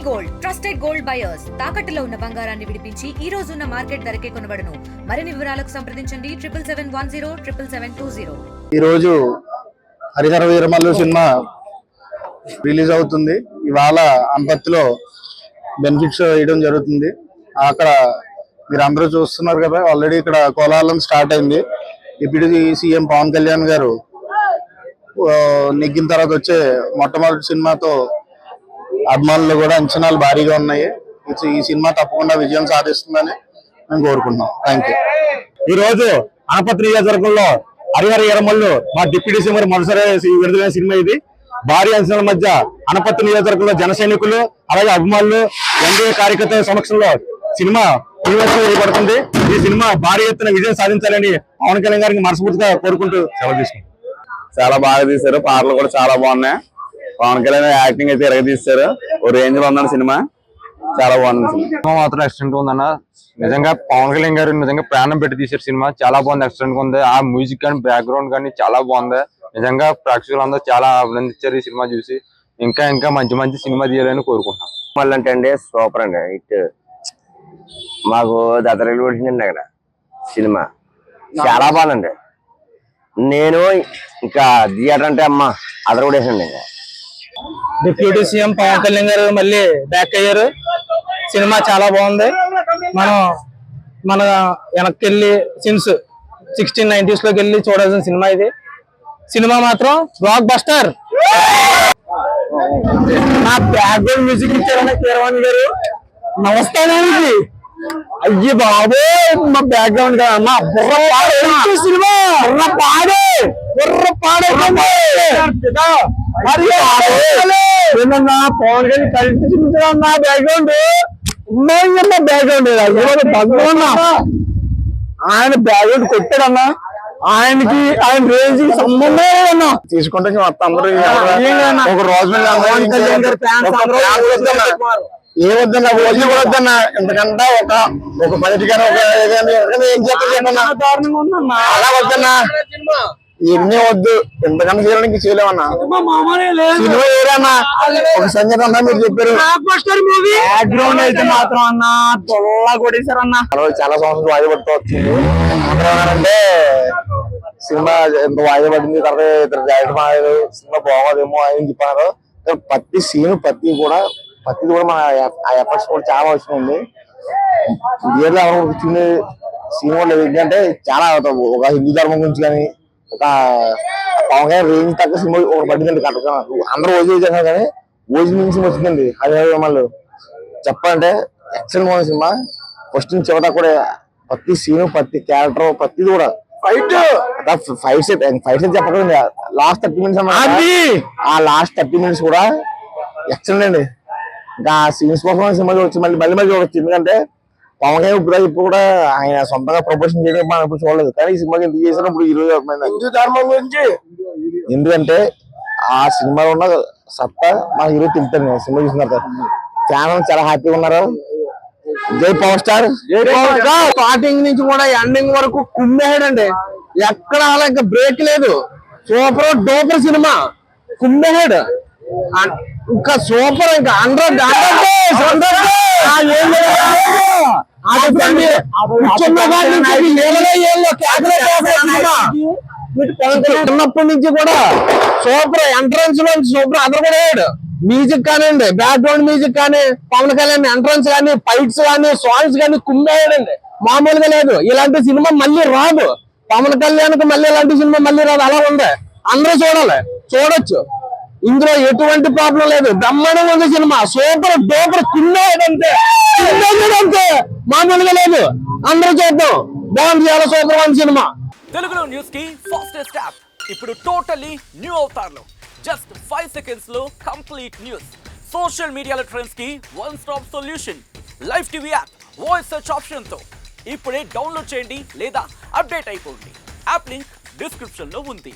Gold trusted gold buyers తాకట్టులో ఉన్న బంగారాన్ని విడిపించి ఈ రోజు ఉన్న మార్కెట్ ధరకే కొనబడును. మరిన్ని వివరాలకు సంప్రదించండి 77107720. ఈ రోజు హరిహర వీరమల్లు సినిమా రిలీజ్ అవుతుంది. ఇవాళ అంపత్తిలో బెనిఫిట్స్ వేయడం జరుగుతుంది. అక్కడ మీరు అందరూ చూస్తున్నారు కదా, ఆల్రెడీ ఇక్కడ కోలాహలం స్టార్ట్ అయింది. డిప్యూటీ సీఎం పవన్ కళ్యాణ్ గారు నెగ్గిన తర్వాత వచ్చే మొట్టమొదటి సినిమాతో అభిమానులు కూడా అంచనాలు భారీగా ఉన్నాయి. ఈ సినిమా తప్పకుండా విజయం సాధిస్తుందని మేము కోరుకుంటున్నాం. Thank you. ఈ రోజు అనపత్తి నియోజకవర్గంలో హరిహర వీరమల్లు మా డిప్యూటీ సీఎం మొదటిసారి విడుదలైన సినిమా ఇది. భారీ అంచనాల మధ్య అనపత్తి నియోజకవర్గంలో జన సైనికులు అలాగే అభిమానులు ఎన్డీఏ కార్యకర్తల సమక్షంలో సినిమా వేయబడుతుంది. ఈ సినిమా భారీ ఎత్తున విజయం సాధించాలని పవన్ కళ్యాణ్ గారికి మనస్ఫూర్తిగా కోరుకుంటూ సెలవు తీసుకుంటాం. చాలా బాగా తీశారు, పాటలు కూడా చాలా బాగున్నాయి. పవన్ కళ్యాణ్ యాక్టింగ్ అయితే తీశారు, ఓ రేంజ్ లో ఉందన్న సినిమా. చాలా బాగుంది సినిమా మాత్రం ఎక్సలెంట్ ఉందన్న. నిజంగా పవన్ కళ్యాణ్ గారు నిజంగా ప్రాణం పెట్టి తీసారు సినిమా. చాలా బాగుంది, ఎక్సలెంట్ ఉంది. ఆ మ్యూజిక్ కానీ బ్యాక్గ్రౌండ్ కానీ చాలా బాగుంది. నిజంగా ప్రేక్షకులు అందరూ చాలా అభినందించారు ఈ సినిమా చూసి. ఇంకా ఇంకా మంచి మంచి సినిమా తీయాలని కోరుకుంటున్నాం. మళ్ళీ అంటే అండి సూపర్ అండి, హిట్. మాకు దసరా వచ్చిందండి అక్కడ సినిమా చాలా బాగుందండి. నేను ఇంకా థియేటర్ అంటే అమ్మ అదర కూడా వేసండి. ఇంకా డిప్యూటీ సీఎం పవన్ కళ్యాణ్ గారు మళ్ళీ బ్యాక్ అయ్యారు. సినిమా చాలా బాగుంది. మన వెనక్కి వెళ్ళి సిన్స్ 1690s లోకి వెళ్ళి చూడాల్సిన సినిమా ఇది. సినిమా మాత్రం బ్లాక్ బస్టర్. నా బ్యాక్గ్రౌండ్ మ్యూజిక్ ఇచ్చారన్న కీరవాణి గారు. నమస్తే. అయ్యి బాబు, మా బ్యాక్గ్రౌండ్ సినిమా పాడే పవన్ కళ్యాణ్ కలిసి చూపించడం బ్యాక్గ్రౌండ్ ఆయన బ్యాక్గ్రౌండ్ కొట్టాడన్నా. ఆయనకి ఆయన రేంజ్ సంబంధం అన్నా తీసుకుంటే మొత్తం అందరూ ఒక రోజు ఏమొద్దన్నా ఓజీ కూడా వద్దన్నా. ఎందుకంటే ఒక పనిటికైనా ఏం చేస్తున్నా అలా వద్దన్నా, ఇవన్నీ వద్దు. ఎంతకన్నా చేయడానికి చేయలేమన్నా. సినిమా ఏదన్నా ఒక సంగతి అన్నా మీరు చెప్పారు. బ్యాక్గ్రౌండ్ అయితే మాత్రం అన్నా తొల్ల కొట్టేశారు అన్న. చాలా సంవత్సరాలు వాయిదా పడుతూ వచ్చింది. అంటే సినిమా ఎంత వాయిదా పడింది, తర్వాత ఇతర డైరెక్టర్ మారారు, సినిమా బాగోదేమో అని చెప్పారు. ప్రతి సీన్ ప్రతి కూడా మన ఆ ఎఫర్ట్స్ కూడా చాలా వచ్చింది. థియేటర్లో కూర్చునే సీన్ కూడా లేదు. ఏంటంటే చాలా ఒక హిందూ ధర్మం గురించి కానీ ఒక పవన్ కళ్యాణ్ రేంజ్ తగ్గ సినిమా ఒకటి పడిందండి. కరెక్ట్గా అందరూ ఓజీ చేశారు కానీ ఓజీ నుంచి వచ్చిందండి హరిహర వీరమల్లు. చెప్పాలంటే ఎక్సలెంట్ ఉన్న సినిమా. ఫస్ట్ నుంచి చివరి కూడా ప్రతి సీను ప్రతి క్యారెక్టర్ ప్రతిది కూడా ఫైట్స్ చెప్పకండి. లాస్ట్ 30 minutes ఆ లాస్ట్ 30 minutes కూడా ఎక్సలెంట్ అండి. ఇంకా సీన్స్ కోసం సినిమా వచ్చి మళ్ళీ చూడొచ్చు. ఎందుకంటే పవన్ కళ్యాణ్ ఇప్పుడు కూడా ఆయన సొంతంగా ప్రమోషన్ చేయడం మనం ఎప్పుడు చూడలేదు. కానీ ఈ సినిమాకి ఎందుకు చేసినప్పుడు ఈ రోజు హిందూ ధర్మం గురించి. ఎందుకంటే ఆ సినిమాలో ఉన్న సత్తా మా హీరో తింటాను. సినిమా చూసిన తర్వాత ఫ్యాన్ చాలా హ్యాపీగా ఉన్నారు. జై పవర్ స్టార్. స్టార్టింగ్ నుంచి కూడా ఎండింగ్ వరకు కుమ్మేహాడండి. ఎక్కడ అలా ఇంకా బ్రేక్ లేదు. Super duper cinema. కుమ్మేహాడు ఇంకా సూపర్. ఇంకా 100 చిన్నప్పటి నుంచి కూడా సూపర్. ఎంట్రన్స్ లో సూపర్ అదర్ కూడా వేయడు. మ్యూజిక్ కానివ్వండి, బ్యాక్గ్రౌండ్ మ్యూజిక్ కానీ, పవన్ కళ్యాణ్ ఎంట్రన్స్ కానీ, ఫైట్స్ కానీ, సాంగ్స్ కానీ కుమ్మేయడండి. మామూలుగా లేదు. ఇలాంటి సినిమా మళ్ళీ రాదు. పవన్ కళ్యాణ్ కు మళ్ళీ ఇలాంటి సినిమా మళ్ళీ రాదు. అలా ఉంది. అందరూ చూడొచ్చు. ఇందులో ఎటువంటి ప్రాబ్లం లేదు. బ్రహ్మాండంగా ఉంది సినిమా. Super duper కుమ్మేయడంతే. మామూలుగా లేదు. అందరూ చూద్దాం. బాగుంది, చాలా సూపర్ ఉంది సినిమా. తెలుగులో న్యూస్ కి ఫాస్టెస్ట్ యాప్ ఇప్పుడు టోటల్లీ న్యూ అవతార్లో. జస్ట్ 5 seconds లో కంప్లీట్ న్యూస్, సోషల్ మీడియాలో ట్రెండ్స్ కి one stop solution, live TV app, voice search option తో ఇప్పుడే డౌన్లోడ్ చేయండి లేదా అప్డేట్ అయిపోండి. యాప్ లింక్ డిస్క్రిప్షన్ లో ఉంది.